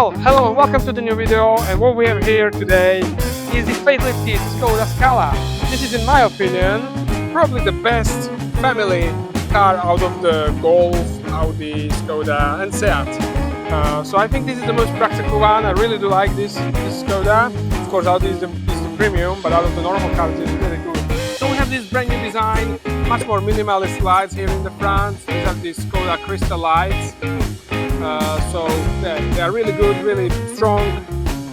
Well, hello and welcome to the new video, and what we have here today is the facelifted Skoda Scala. This is, in my opinion, probably the best family car out of the Golf, Audi, Skoda and Seat. So I think this is the most practical one. I really do like this Skoda. Of course, Audi is the premium, but out of the normal cars it's really good. So we have this brand new design, much more minimalist lights here in the front. These are the Skoda crystal lights. So they are really good, really strong,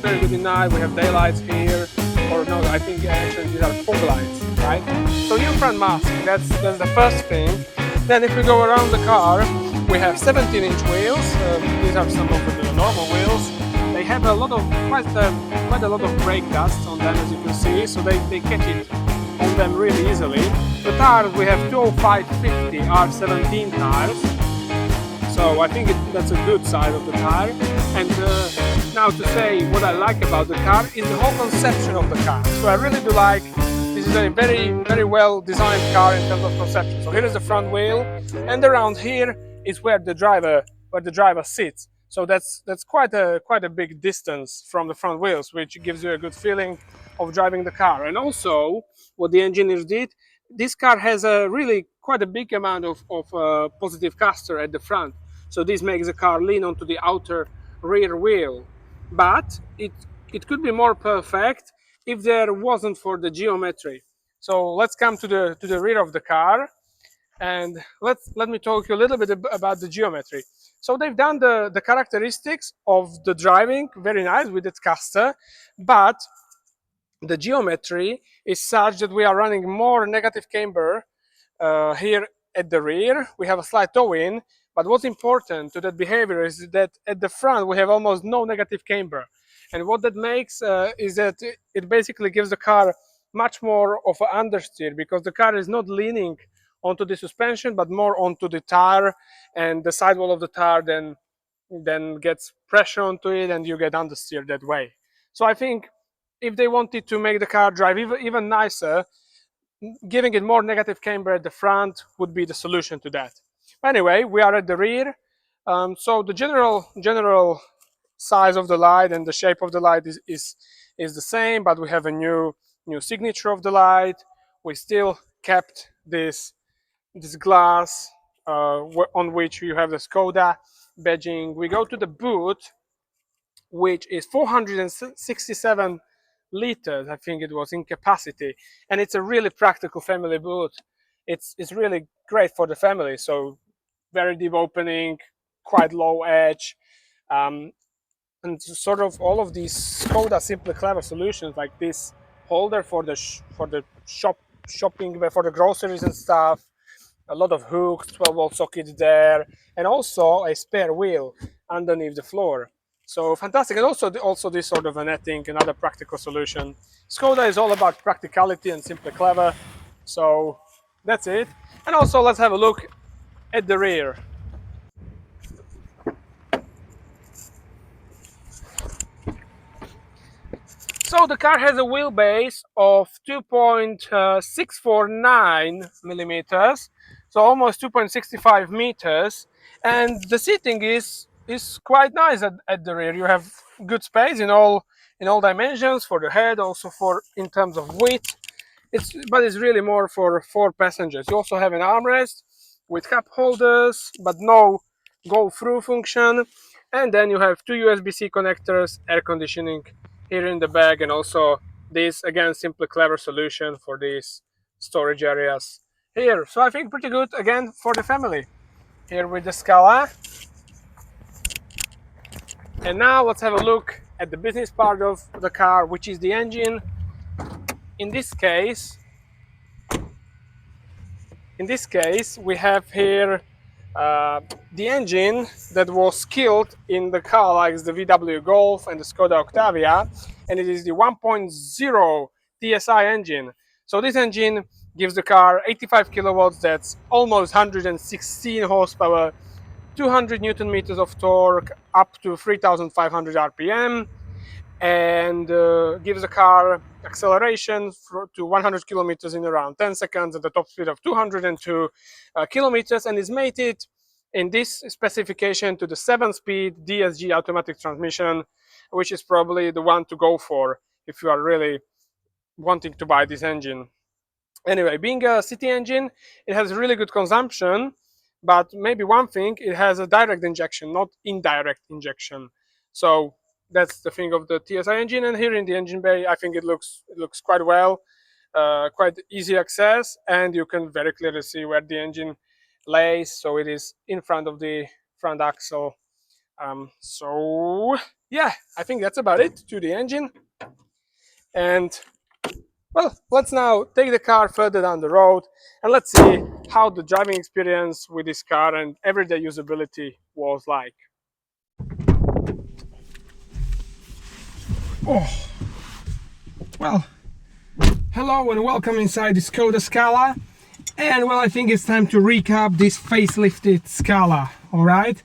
very good in night. We have daylights here, or no, I think actually these are fog lights, right? So new front mask, that's the first thing. Then if we go around the car, we have 17-inch wheels. These are some of the normal wheels. They have quite a lot of brake dust on them, as you can see, so they catch it on them really easily. The tires, we have 205/50 R17 tires. So I think that's a good size of the tire. And now to say what I like about the car is the whole conception of the car. So I really do like, this is a very well designed car in terms of conception. So here is the front wheel, and around here is where the driver sits. So that's quite a big distance from the front wheels, which gives you a good feeling of driving the car. And also what the engineers did, this car has quite a big amount of positive caster at the front. So this makes the car lean onto the outer rear wheel. But it could be more perfect if there wasn't for the geometry. So let's come to the rear of the car, and let me talk you a little bit about the geometry. So they've done the characteristics of the driving very nice with its caster, but the geometry is such that we are running more negative camber here at the rear. We have a slight toe-in, but what's important to that behavior is that at the front we have almost no negative camber. And what that makes is that it basically gives the car much more of an understeer, because the car is not leaning onto the suspension but more onto the tire, and the sidewall of the tire then gets pressure onto it and you get understeer that way. So I think if they wanted to make the car drive even nicer, giving it more negative camber at the front would be the solution to that. Anyway, we are at the rear. So the general size of the light and the shape of the light is the same, but we have a new signature of the light. We still kept this glass on which you have the Skoda badging. We go to the boot, which is 467 liters, I think it was, in capacity, and it's a really practical family boot. It's really great for the family. So very deep opening, quite low edge, and sort of all of these Skoda Simply Clever solutions, like this holder for the shopping, for the groceries and stuff, a lot of hooks, 12-volt socket there, and also a spare wheel underneath the floor. So fantastic. And also this sort of a netting, another practical solution. Skoda is all about practicality and Simply Clever. So that's it. And also let's have a look at the rear. So the car has a wheelbase of 2.649 millimeters, so almost 2.65 meters, and the seating is quite nice at the rear. You have good space in all dimensions for the head, also in terms of width. But it's really more for 4 passengers. You also have an armrest with cup holders, but no go-through function. And then you have 2 USB-C connectors, air conditioning here in the bag, and also this, again, Simply Clever solution for these storage areas here. So I think pretty good, again, for the family here with the Scala. And now let's have a look at the business part of the car, which is the engine. In this case, we have here the engine that was killed in the car, like the VW Golf and the Skoda Octavia, and it is the 1.0 TSI engine. So this engine gives the car 85 kilowatts, that's almost 116 horsepower, 200 newton meters of torque, up to 3,500 RPM, and gives the car acceleration to 100 kilometers in around 10 seconds at the top speed of 202 kilometers, and is mated in this specification to the 7-speed DSG automatic transmission, which is probably the one to go for if you are really wanting to buy this engine. Anyway, being a city engine, it has really good consumption, but maybe one thing, it has a direct injection, not indirect injection. So that's the thing of the TSI engine. And here in the engine bay, I think it looks quite well, quite easy access, and you can very clearly see where the engine lays. So it is in front of the front axle. So yeah, I think that's about it to the engine. And well, let's now take the car further down the road and let's see how the driving experience with this car and everyday usability was like. Oh, well, hello and welcome inside the Skoda Scala. And well, I think it's time to recap this facelifted Scala, alright?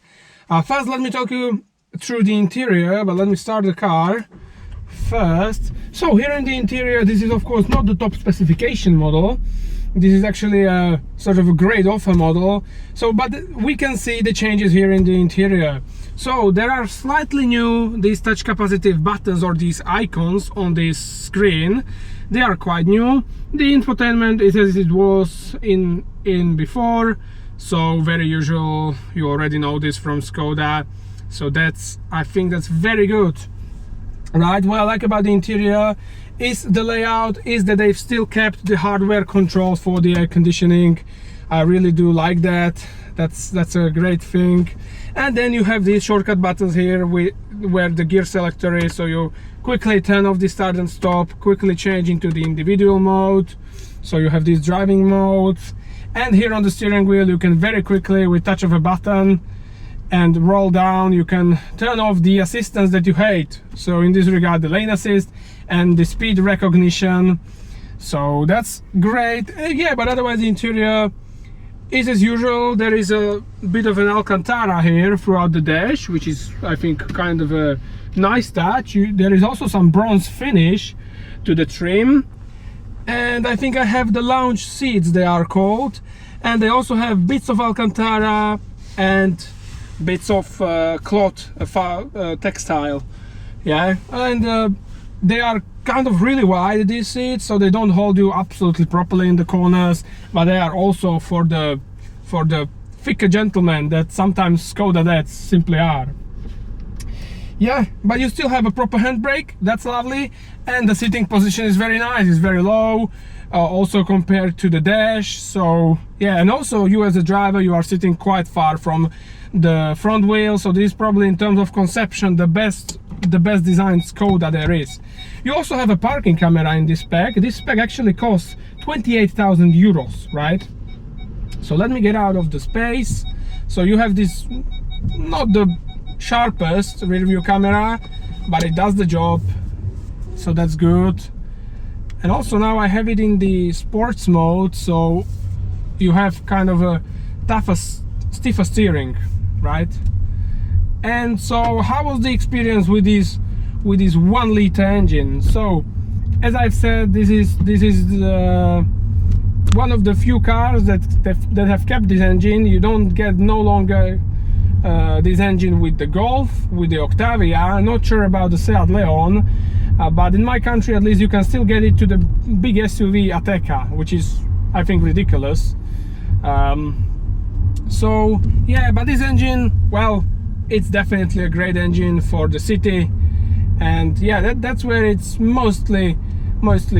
First, let me talk you through the interior, but let me start the car first. So here in the interior, this is of course not the top specification model. This is actually a sort of a grade offer model. So, but we can see the changes here in the interior. So there are slightly new, these touch capacitive buttons or these icons on this screen. They are quite new. The infotainment is as it was in before. So very usual, you already know this from Skoda. So that's, I think that's very good. Right, what I like about the interior is the layout, is that they've still kept the hardware controls for the air conditioning. I really do like that. That's a great thing. And then you have these shortcut buttons here where the gear selector is, so you quickly turn off the start and stop, quickly change into the individual mode. So you have these driving modes. And here on the steering wheel, you can very quickly, with touch of a button and roll down, you can turn off the assistance that you hate. So in this regard, the lane assist and the speed recognition. So that's great. Yeah, but otherwise the interior is as usual. There is a bit of an Alcantara here throughout the dash, which is, I think, kind of a nice touch. There is also some bronze finish to the trim. And I think I have the lounge seats, they are called. And they also have bits of Alcantara and bits of cloth, textile, yeah, and they are kind of really wide, these seats, so they don't hold you absolutely properly in the corners, but they are also for the thicker gentlemen that sometimes Skoda dads simply are. Yeah, but you still have a proper handbrake, that's lovely, and the sitting position is very nice, it's very low, also compared to the dash. So yeah, and also you as a driver, you are sitting quite far from the front wheel, so this is probably, in terms of conception, the best designed Skoda there is. You also have a parking camera in this spec. This spec actually costs 28,000 euros, right? So let me get out of the space. So you have this, not the sharpest rear view camera, but it does the job, so that's good. And also now I have it in the sports mode, so you have kind of a stiffer steering, right? And so how was the experience with this 1 liter engine? So as I've said, this is one of the few cars that have kept this engine. You don't get no longer this engine with the Golf, with the Octavia. I'm not sure about the Seat Leon, but in my country at least you can still get it to the big SUV Ateca, which is, I think, ridiculous. So yeah, but this engine, well, it's definitely a great engine for the city, and yeah, that's where it's mostly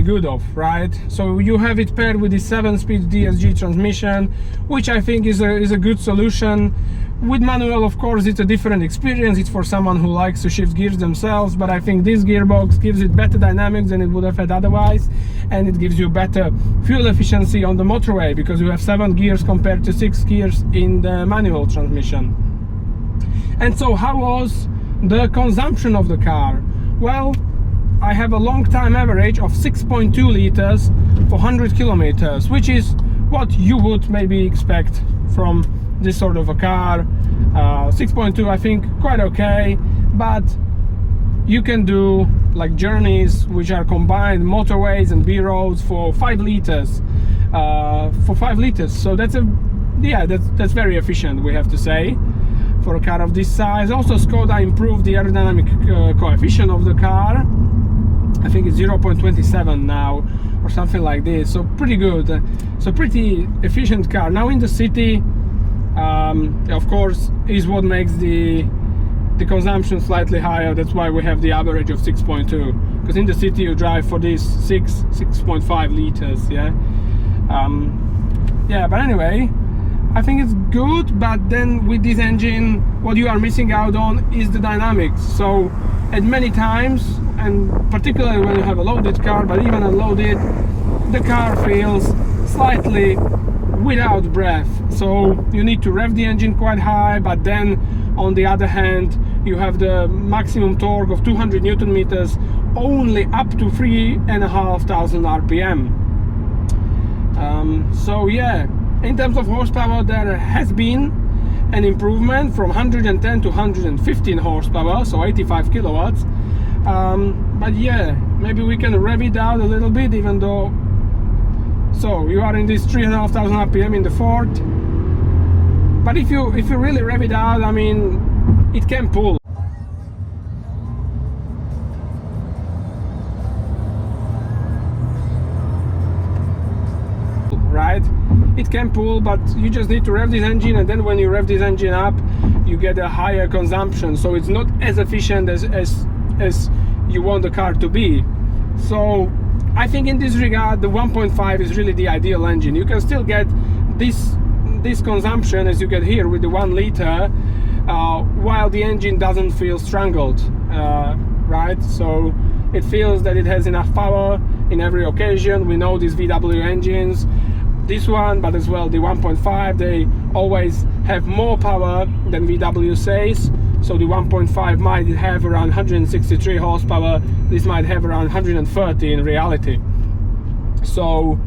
good of, right? So you have it paired with the 7-speed DSG transmission, which I think is a good solution. With manual, of course, it's a different experience. It's for someone who likes to shift gears themselves, but I think this gearbox gives it better dynamics than it would have had otherwise, and it gives you better fuel efficiency on the motorway, because you have 7 gears compared to 6 gears in the manual transmission. And so how was the consumption of the car? Well, I have a long time average of 6.2 liters for 100 kilometers, which is what you would maybe expect from this sort of a car. 6.2, I think, quite okay, but you can do like journeys which are combined motorways and B roads for 5 liters. So that's yeah, that's very efficient, we have to say, for a car of this size. Also, Skoda improved the aerodynamic coefficient of the car. I think it's 0.27 now or something like this, so pretty good. So pretty efficient car. Now in the city, of course, is what makes the consumption slightly higher. That's why we have the average of 6.2, because in the city you drive for these 6.5 liters. Yeah, but anyway, I think it's good. But then with this engine, what you are missing out on is the dynamics. So at many times, and particularly when you have a loaded car, but even unloaded, the car feels slightly without breath. So you need to rev the engine quite high, but then on the other hand, you have the maximum torque of 200 Newton meters only up to 3,500 RPM. So yeah, in terms of horsepower, there has been an improvement from 110 to 115 horsepower, so 85 kilowatts. But yeah, maybe we can rev it out a little bit, even though, so you are in this 3,500 RPM in the Ford, but if you really rev it out, I mean, it can pull. Right? It can pull, but you just need to rev this engine, and then when you rev this engine up, you get a higher consumption. So it's not as efficient as you want the car to be. So I think in this regard, the 1.5 is really the ideal engine. You can still get this consumption as you get here with the 1 liter, while the engine doesn't feel strangled, right? So it feels that it has enough power in every occasion. We know these VW engines, this one, but as well the 1.5, they always have more power than VW says. So the 1.5 might have around 163 horsepower, this might have around 130 in reality. So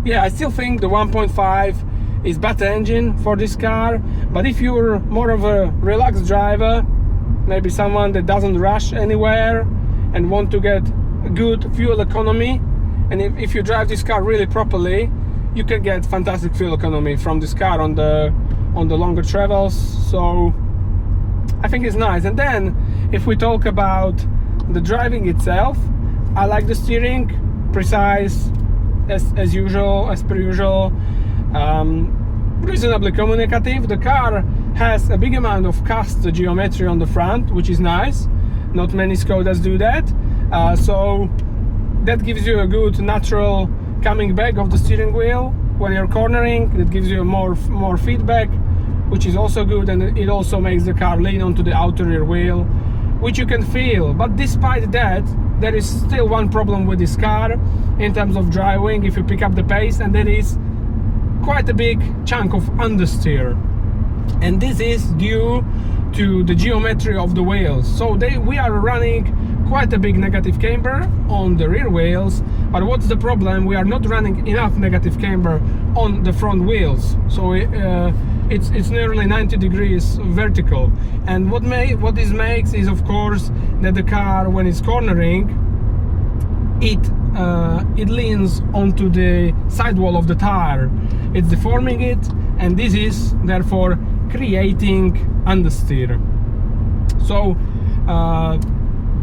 yeah, I still think the 1.5 is better engine for this car. But if you're more of a relaxed driver, maybe someone that doesn't rush anywhere and want to get good fuel economy, and if you drive this car really properly, you can get fantastic fuel economy from this car on the longer travels. So I think it's nice. And then if we talk about the driving itself, I like the steering, precise as usual, as per usual, reasonably communicative. The car has a big amount of cast geometry on the front, which is nice. Not many Skodas do that, so that gives you a good natural coming back of the steering wheel when you're cornering. That gives you more feedback, which is also good, and it also makes the car lean onto the outer rear wheel, which you can feel. But despite that, there is still one problem with this car in terms of driving if you pick up the pace, and that is quite a big chunk of understeer, and this is due to the geometry of the wheels. So we are running quite a big negative camber on the rear wheels, but what's the problem? We are not running enough negative camber on the front wheels, so it's nearly 90 degrees vertical. And what this makes is, of course, that the car, when it's cornering, it leans onto the sidewall of the tire. It's deforming it, and this is therefore creating understeer. So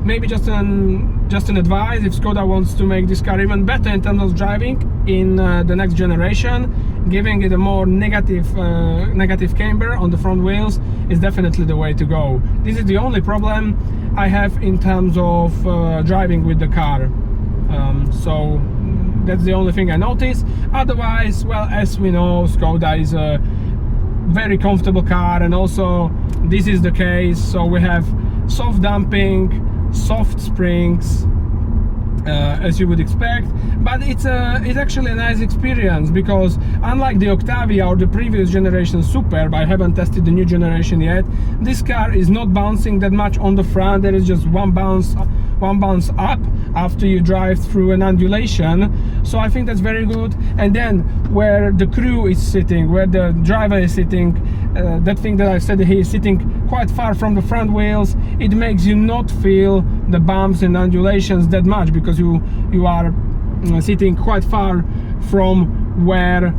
maybe just an advice, if Skoda wants to make this car even better in terms of driving in the next generation, giving it a more negative camber on the front wheels is definitely the way to go. This is the only problem I have in terms of driving with the car. So that's the only thing I notice. Otherwise, well, as we know, Skoda is a very comfortable car, and also this is the case. So we have soft damping, soft springs, as you would expect, but it's actually a nice experience, because unlike the Octavia or the previous generation Superb, I haven't tested the new generation yet, this car is not bouncing that much on the front. There is just one bounce up after you drive through an undulation, so I think that's very good. And then where the crew is sitting, where the driver is sitting, that thing that I said, he is sitting quite far from the front wheels, it makes you not feel the bumps and undulations that much, because you are sitting quite far from where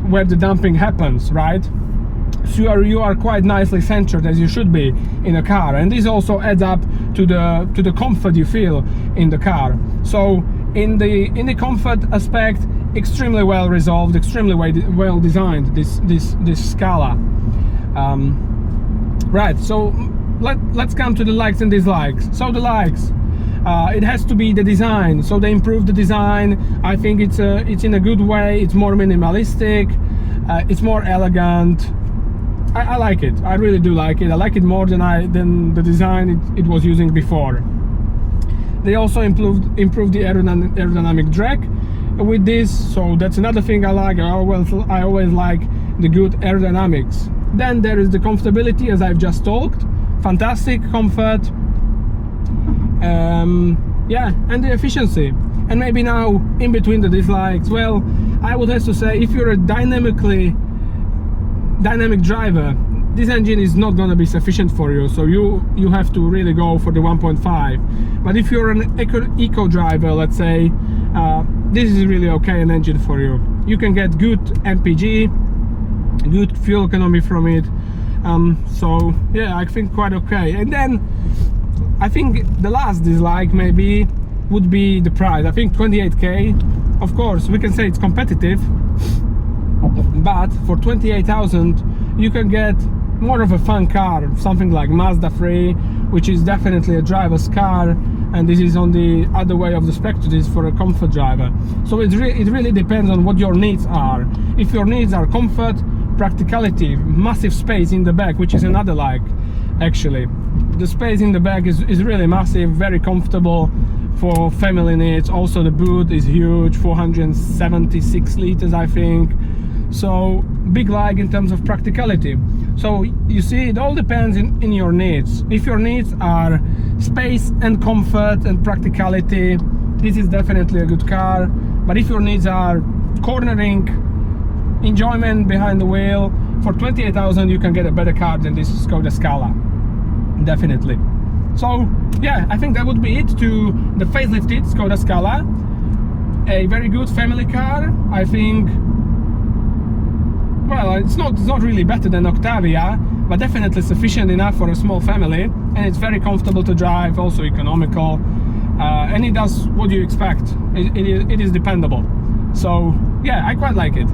where the dumping happens, right? So you are quite nicely centered, as you should be in a car, and this also adds up to the comfort you feel in the car. So in the comfort aspect, extremely well resolved, extremely well designed, this Scala. Right, so let's come to the likes and dislikes. So the likes, it has to be the design. So they improved the design. I think it's in a good way. It's more minimalistic, it's more elegant. I like it. I really do like it. I like it more than the design it was using before. They also improved the aerodynamic drag with this, so that's another thing I like. I always like the good aerodynamics. Then there is the comfortability, as I've just talked. Fantastic comfort. Yeah, and the efficiency. And maybe now in between the dislikes, well, I would have to say, if you're a dynamic driver, this engine is not going to be sufficient for you, so you have to really go for the 1.5. But if you're an eco driver, let's say, this is really okay an engine for you. You can get good MPG, good fuel economy from it. So yeah, I think quite okay. And then I think the last dislike maybe would be the price. I think 28k. Of course, we can say it's competitive, but for 28,000 you can get more of a fun car, something like Mazda 3, which is definitely a driver's car, and this is on the other way of the spectrum. This is for a comfort driver. So it really depends on what your needs are. If your needs are comfort, practicality, massive space in the back, which is another like, actually the space in the back is really massive, very comfortable for family needs. Also the boot is huge, 476 liters I think, so big like in terms of practicality. So you see, it all depends in your needs. If your needs are space and comfort and practicality, this is definitely a good car. But if your needs are cornering, enjoyment behind the wheel, for 28,000 you can get a better car than this Skoda Scala, definitely. So yeah, I think that would be it to the facelifted Skoda Scala. A very good family car, I think. Well, it's not really better than Octavia, but definitely sufficient enough for a small family, and it's very comfortable to drive, also economical, and it does what you expect. It is dependable. So yeah, I quite like it.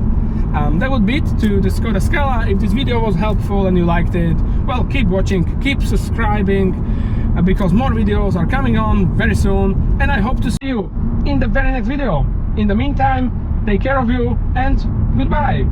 That would be it to the Skoda Scala. If this video was helpful and you liked it, well, keep watching, keep subscribing, because more videos are coming on very soon, and I hope to see you in the very next video. In the meantime, take care of you and goodbye.